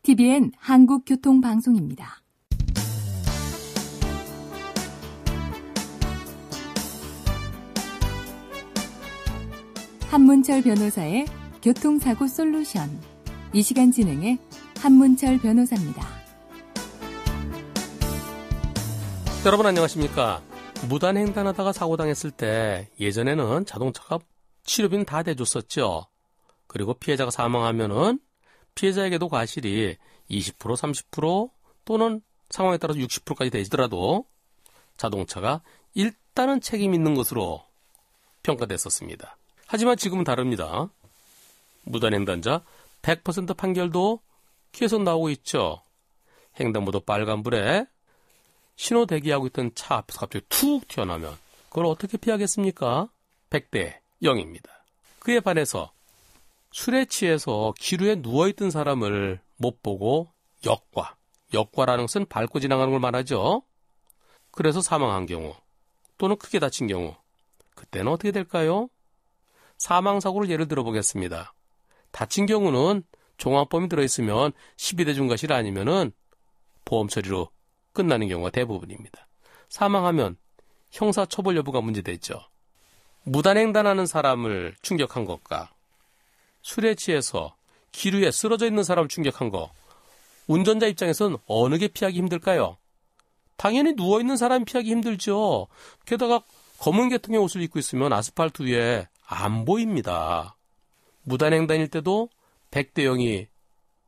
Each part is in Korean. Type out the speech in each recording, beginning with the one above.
TVN 한국교통방송입니다. 한문철 변호사의 교통사고 솔루션. 이 시간 진행의 한문철 변호사입니다. 여러분 안녕하십니까? 무단횡단하다가 사고당했을 때 예전에는 자동차가 치료비는 다 대줬었죠. 그리고 피해자가 사망하면은 피해자에게도 과실이 20%, 30% 또는 상황에 따라서 60%까지 되더라도 자동차가 일단은 책임 있는 것으로 평가됐었습니다. 하지만 지금은 다릅니다. 무단횡단자 100% 판결도 계속 나오고 있죠. 횡단보도 빨간불에 신호 대기하고 있던 차 앞에서 갑자기 툭 튀어나오면 그걸 어떻게 피하겠습니까? 100대 0입니다. 그에 반해서 술에 취해서 기루에 누워있던 사람을 못 보고 역과라는 것은 밟고 지나가는 걸 말하죠. 그래서 사망한 경우 또는 크게 다친 경우 그때는 어떻게 될까요? 사망사고를 예를 들어보겠습니다. 다친 경우는 종합보험이 들어있으면 12대 중과실 아니면은 보험 처리로 끝나는 경우가 대부분입니다. 사망하면 형사처벌 여부가 문제되죠. 무단횡단하는 사람을 충격한 것과 술에 취해서 기루에 쓰러져 있는 사람을 충격한 거, 운전자 입장에서는 어느 게 피하기 힘들까요? 당연히 누워있는 사람이 피하기 힘들죠. 게다가 검은 계통의 옷을 입고 있으면 아스팔트 위에 안 보입니다. 무단횡단일 때도 100대 0이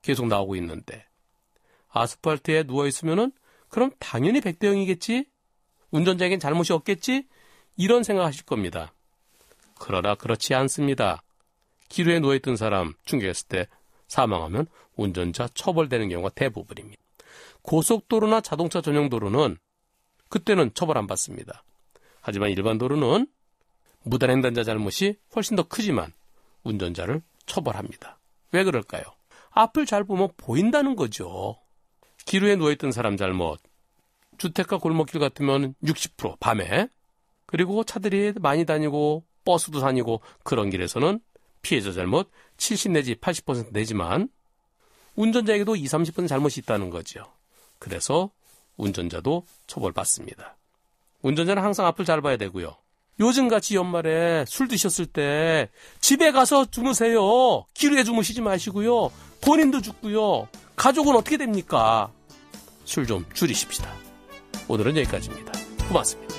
계속 나오고 있는데 아스팔트에 누워있으면은 그럼 당연히 100대 0이겠지? 운전자에겐 잘못이 없겠지? 이런 생각하실 겁니다. 그러나 그렇지 않습니다. 기루에 누워있던 사람 충격했을 때 사망하면 운전자 처벌되는 경우가 대부분입니다. 고속도로나 자동차 전용 도로는 그때는 처벌 안 받습니다. 하지만 일반 도로는 무단횡단자 잘못이 훨씬 더 크지만 운전자를 처벌합니다. 왜 그럴까요? 앞을 잘 보면 보인다는 거죠. 기루에 누워있던 사람 잘못, 주택가 골목길 같으면 60% 밤에, 그리고 차들이 많이 다니고 버스도 다니고 그런 길에서는 피해자 잘못 70 내지 80% 내지만 운전자에게도 20, 30% 잘못이 있다는 거죠. 그래서 운전자도 처벌받습니다. 운전자는 항상 앞을 잘 봐야 되고요. 요즘같이 연말에 술 드셨을 때 집에 가서 주무세요. 기루에 주무시지 마시고요. 본인도 죽고요. 가족은 어떻게 됩니까? 술 좀 줄이십시다. 오늘은 여기까지입니다. 고맙습니다.